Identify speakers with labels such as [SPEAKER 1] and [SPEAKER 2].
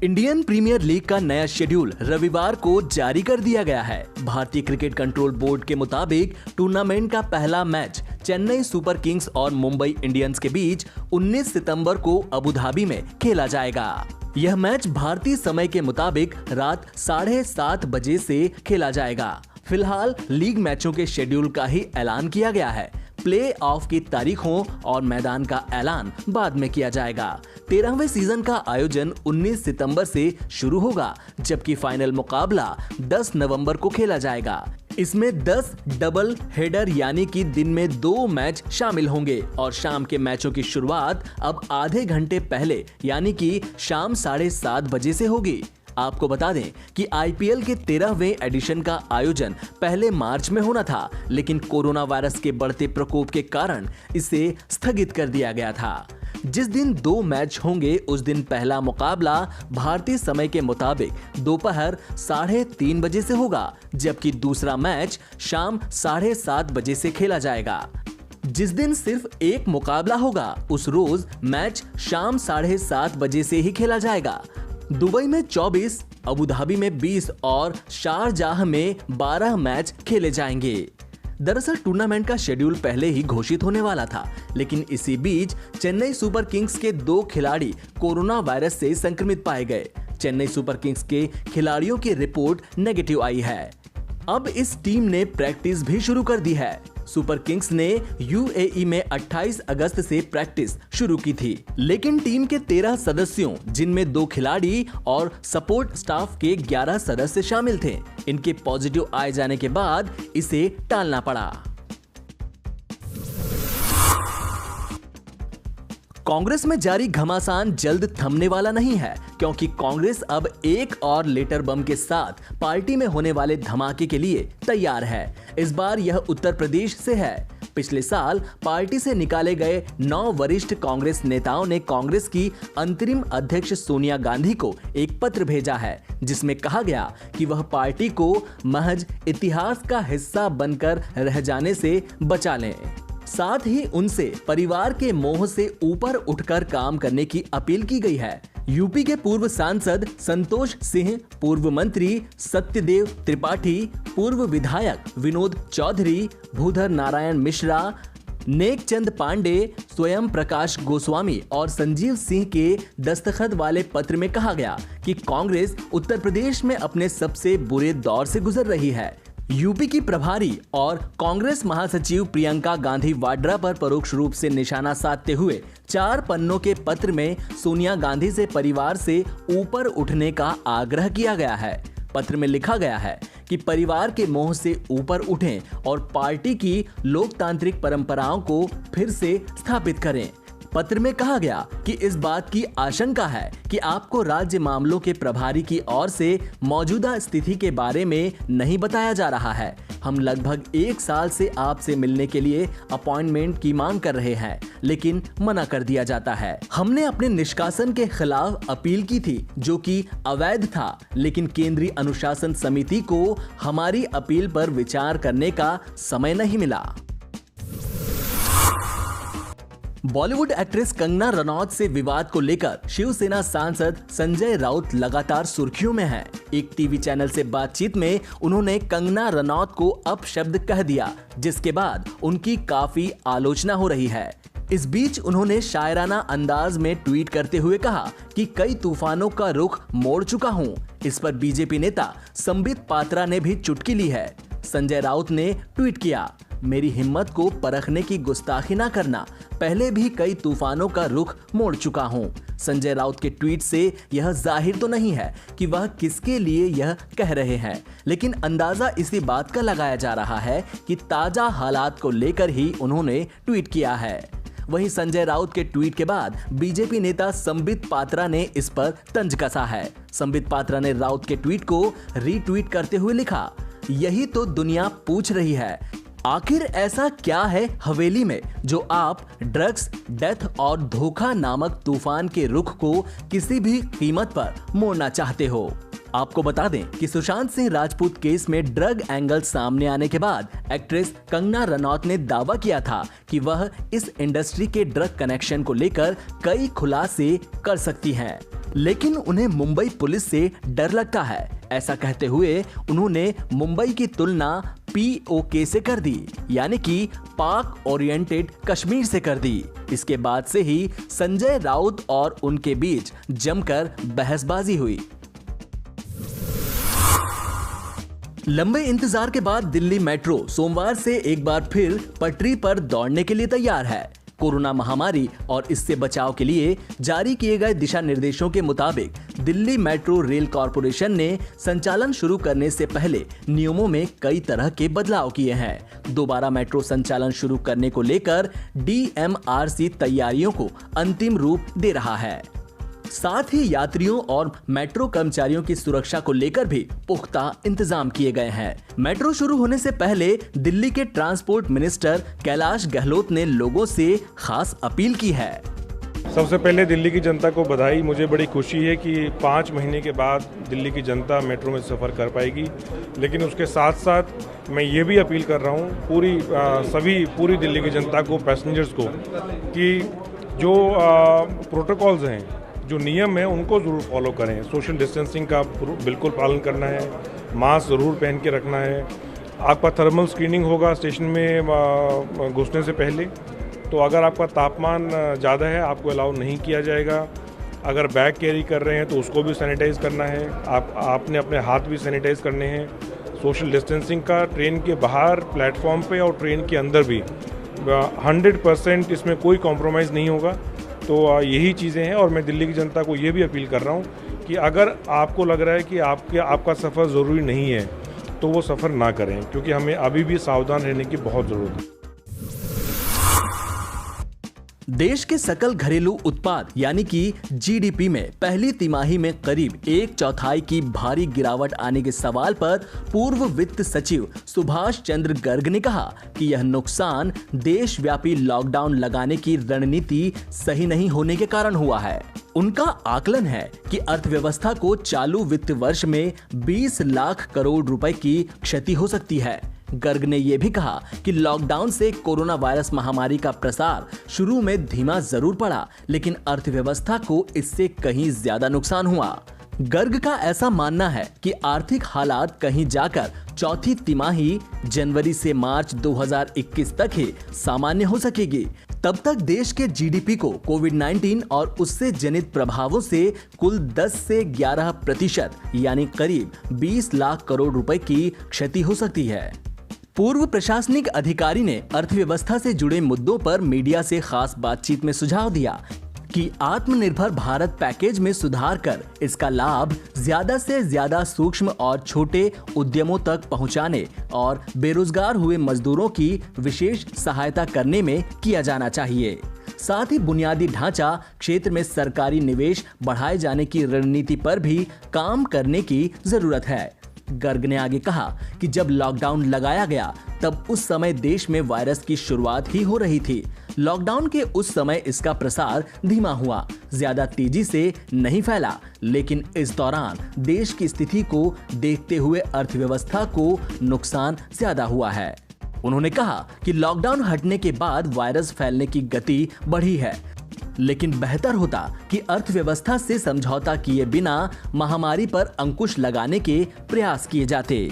[SPEAKER 1] Indian premiere league का नया schedule रविवार को जारी कर दिया गया है। भारतीय क्रिकेट कंट्रोल बोर्ड के मुताबिक टूर्नामेंट का पहला मैच चेन्नई सुपर किंग्स और मुंबई इंडियंस के बीच 19 सितंबर को अबू धाबी में खेला जाएगा। यह मैच भारतीय समय के मुताबिक रात 7:30 बजे से खेला जाएगा। फिलहाल लीग मैचों के शेड्यूल का ही ऐलान किया गया है। प्ले ऑफ की तारीखों और मैदान का ऐलान बाद में किया जाएगा। 13वें सीजन का आयोजन 19 सितंबर से शुरू होगा, जबकि फाइनल मुकाबला 10 नवंबर को खेला जाएगा। इसमें 10 डबल हेडर यानी कि दिन में 2 मैच शामिल होंगे और शाम के मैचों की शुरुआत अब आधे घंटे पहले यानी कि शाम 7:30 बजे से होगी। आपको बता दें कि आईपीएल के 13वें एडिशन का आयोजन पहले मार्च में होना था, लेकिन कोरोना वायरस के बढ़ते प्रकोप के कारण इसे स्थगित कर दिया गया था। जिस दिन 2 मैच होंगे उस दिन पहला मुकाबला भारतीय समय के मुताबिक दोपहर 3:30 बजे से होगा, जबकि दूसरा मैच शाम 7:30 बजे से खेला जाएगा। जिस दिन सिर्फ एक मुकाबला होगा उस रोज मैच शाम 7:30 बजे से ही खेला जाएगा। दुबई में 24, अबू धाबी में 20 और शारजाह में 12 मैच खेले जाएंगे। दरअसल टूर्नामेंट का शेड्यूल पहले ही घोषित होने वाला था, लेकिन इसी बीच चेन्नई सुपर किंग्स के 2 खिलाड़ी कोरोना वायरस से संक्रमित पाए गए। चेन्नई सुपर किंग्स के खिलाड़ियों की रिपोर्ट नेगेटिव आई है। अब इस टीम ने प्रैक्टिस भी शुरू कर दी है। सुपर किंग्स ने यूएई में 28 अगस्त से प्रैक्टिस शुरू की थी, लेकिन टीम के 13 सदस्यों, जिनमें 2 खिलाड़ी और सपोर्ट स्टाफ के 11 सदस्य शामिल थे, इनके पॉजिटिव आए जाने के बाद इसे टालना पड़ा। कांग्रेस में जारी घमासान जल्द थमने वाला नहीं है, क्योंकि कांग्रेस अब एक और लेटर बम के साथ पार्टी में होने वाले धमाके के लिए तैयार है। इस बार यह उत्तर प्रदेश से है। पिछले साल पार्टी से निकाले गए 9 वरिष्ठ कांग्रेस नेताओं ने कांग्रेस की अंतरिम अध्यक्ष सोनिया गांधी को एक पत्र भेजा है, जिसमें कहा गया कि वह पार्टी को महज इतिहास का हिस्सा बनकर रह जाने से बचा लें। साथ ही उनसे परिवार के मोह से ऊपर उठकर काम करने की अपील की गई है। यूपी के पूर्व सांसद संतोष सिंह, पूर्व मंत्री सत्यदेव त्रिपाठी, पूर्व विधायक विनोद चौधरी, भूधर नारायण मिश्रा, नेकचंद पांडे, स्वयं प्रकाश गोस्वामी और संजीव सिंह के दस्तखत वाले पत्र में कहा गया कि कांग्रेस उत्तर प्रदेश में अपने सबसे बुरे दौर से गुजर रही है। यूपी की प्रभारी और कांग्रेस महासचिव प्रियंका गांधी वाड्रा पर परोक्ष रूप से निशाना साधते हुए 4 पन्नों के पत्र में सोनिया गांधी से परिवार से ऊपर उठने का आग्रह किया गया है। पत्र में लिखा गया है कि परिवार के मोह से ऊपर उठें और पार्टी की लोकतांत्रिक परंपराओं को फिर से स्थापित करें। पत्र में कहा गया कि इस बात की आशंका है कि आपको राज्य मामलों के प्रभारी की ओर से मौजूदा स्थिति के बारे में नहीं बताया जा रहा है। हम लगभग 1 साल से आपसे मिलने के लिए अपॉइंटमेंट की मांग कर रहे हैं, लेकिन मना कर दिया जाता है। हमने अपने निष्कासन के खिलाफ अपील की थी, जो कि अवैध था, लेकिन केंद्रीय अनुशासन समिति को हमारी अपील पर विचार करने का समय नहीं मिला। बॉलीवुड एक्ट्रेस कंगना रनौत से विवाद को लेकर शिवसेना सांसद संजय राउत लगातार सुर्खियों में हैं। एक टीवी चैनल से बातचीत में उन्होंने कंगना रनौत को अपशब्द कह दिया, जिसके बाद उनकी काफी आलोचना हो रही है। इस बीच उन्होंने शायराना अंदाज में ट्वीट करते हुए कहा कि कई तूफानों का रुख मोड़ चुका हूं। इस पर बीजेपी नेता संबित पात्रा ने भी चुटकी ली है। संजय राउत ने ट्वीट किया, मेरी हिम्मत को परखने की गुस्ताखी ना करना, पहले भी कई तूफानों का रुख मोड़ चुका हूं। संजय राउत के ट्वीट से यह जाहिर तो नहीं है कि वह किसके लिए यह कह रहे हैं, लेकिन अंदाजा इसी बात का लगाया जा रहा है कि ताजा हालात को लेकर ही उन्होंने ट्वीट किया है। वहीं संजय राउत के ट्वीट के बाद बीजेपी नेता संबित पात्रा ने इस पर तंज कसा है। संबित पात्रा ने राउत के ट्वीट को रीट्वीट करते हुए लिखा, यही तो दुनिया पूछ रही है, आखिर ऐसा क्या है हवेली में जो आप ड्रग्स, डेथ और धोखा नामक तूफान के रुख को किसी भी कीमत पर मोड़ना चाहते हो। आपको बता दें कि सुशांत सिंह राजपूत केस में ड्रग एंगल सामने आने के बाद एक्ट्रेस कंगना रनौत ने दावा किया था कि वह इस इंडस्ट्री के ड्रग कनेक्शन को लेकर कई खुलासे कर सकती हैं। लेकिन उन्हें मुंबई पुलिस से डर लगता है। ऐसा कहते हुए उन्होंने मुंबई की तुलना POK से कर दी, यानी कि पाक ओरिएंटेड कश्मीर से कर दी। इसके बाद से ही संजय राउत और उनके बीच जमकर बहसबाजी हुई। लंबे इंतजार के बाद दिल्ली मेट्रो सोमवार से एक बार फिर पटरी पर दौड़ने के लिए तैयार है। कोरोना महामारी और इससे बचाव के लिए जारी किए गए दिशा निर्देशों के मुताबिक दिल्ली मेट्रो रेल कॉरपोरेशन ने संचालन शुरू करने से पहले नियमों में कई तरह के बदलाव किए हैं। दोबारा मेट्रो संचालन शुरू करने को लेकर DMRC तैयारियों को अंतिम रूप दे रहा है। साथ ही यात्रियों और मेट्रो कर्मचारियों की सुरक्षा को लेकर भी पुख्ता इंतजाम किए गए हैं। मेट्रो शुरू होने से पहले दिल्ली के ट्रांसपोर्ट मिनिस्टर कैलाश गहलोत ने लोगों से खास अपील की है।
[SPEAKER 2] सबसे पहले दिल्ली की जनता को बधाई। मुझे बड़ी खुशी है कि 5 महीने के बाद दिल्ली की जनता मेट्रो में सफ़र कर पाएगी। लेकिन उसके साथ साथ मैं ये भी अपील कर रहा हूँ पूरी दिल्ली की जनता को, पैसेंजर्स को, कि जो प्रोटोकॉल्स हैं, जो नियम है, उनको ज़रूर फॉलो करें। सोशल डिस्टेंसिंग का बिल्कुल पालन करना है, मास्क ज़रूर पहन के रखना है। आपका थर्मल स्क्रीनिंग होगा स्टेशन में घुसने से पहले, तो अगर आपका तापमान ज़्यादा है आपको अलाउ नहीं किया जाएगा। अगर बैग कैरी कर रहे हैं तो उसको भी सैनिटाइज़ करना है। आपने अपने हाथ भी सैनिटाइज़ करने हैं। सोशल डिस्टेंसिंग का ट्रेन के बाहर, प्लेटफॉर्म पे और ट्रेन के अंदर भी 100% इसमें कोई कॉम्प्रोमाइज़ नहीं होगा। तो यही चीज़ें हैं और मैं दिल्ली की जनता को ये भी अपील कर रहा हूँ कि अगर आपको लग रहा है कि आपका सफ़र ज़रूरी नहीं है तो वो सफ़र ना करें, क्योंकि हमें अभी भी सावधान रहने की बहुत ज़रूरत है।
[SPEAKER 1] देश के सकल घरेलू उत्पाद यानी कि GDP में पहली तिमाही में करीब 1/4 की भारी गिरावट आने के सवाल पर पूर्व वित्त सचिव सुभाष चंद्र गर्ग ने कहा कि यह नुकसान देशव्यापी लॉकडाउन लगाने की रणनीति सही नहीं होने के कारण हुआ है। उनका आकलन है कि अर्थव्यवस्था को चालू वित्त वर्ष में 20 लाख करोड़ रुपए की क्षति हो सकती है। गर्ग ने यह भी कहा कि लॉकडाउन से कोरोना वायरस महामारी का प्रसार शुरू में धीमा जरूर पड़ा, लेकिन अर्थव्यवस्था को इससे कहीं ज्यादा नुकसान हुआ। गर्ग का ऐसा मानना है कि आर्थिक हालात कहीं जाकर चौथी तिमाही जनवरी से मार्च 2021 तक ही सामान्य हो सकेगी। तब तक देश के GDP को कोविड-19 और उससे जनित प्रभावों से कुल 10 से 11% यानी करीब 20 लाख करोड़ रुपए की क्षति हो सकती है। पूर्व प्रशासनिक अधिकारी ने अर्थव्यवस्था से जुड़े मुद्दों पर मीडिया से खास बातचीत में सुझाव दिया कि आत्मनिर्भर भारत पैकेज में सुधार कर इसका लाभ ज्यादा से ज्यादा सूक्ष्म और छोटे उद्यमों तक पहुंचाने और बेरोजगार हुए मजदूरों की विशेष सहायता करने में किया जाना चाहिए। साथ ही बुनियादी ढांचा क्षेत्र में सरकारी निवेश बढ़ाए जाने की रणनीति पर भी काम करने की जरूरत है। गर्ग ने आगे कहा कि जब लॉकडाउन लगाया गया तब उस समय देश में वायरस की शुरुआत ही हो रही थी। लॉकडाउन के उस समय इसका प्रसार धीमा हुआ, ज्यादा तेजी से नहीं फैला, लेकिन इस दौरान देश की स्थिति को देखते हुए अर्थव्यवस्था को नुकसान ज्यादा हुआ है। उन्होंने कहा कि लॉकडाउन हटने के बाद वायरस फैलने की गति बढ़ी है, लेकिन बेहतर होता कि अर्थव्यवस्था से समझौता किए बिना महामारी पर अंकुश लगाने के प्रयास किए जाते।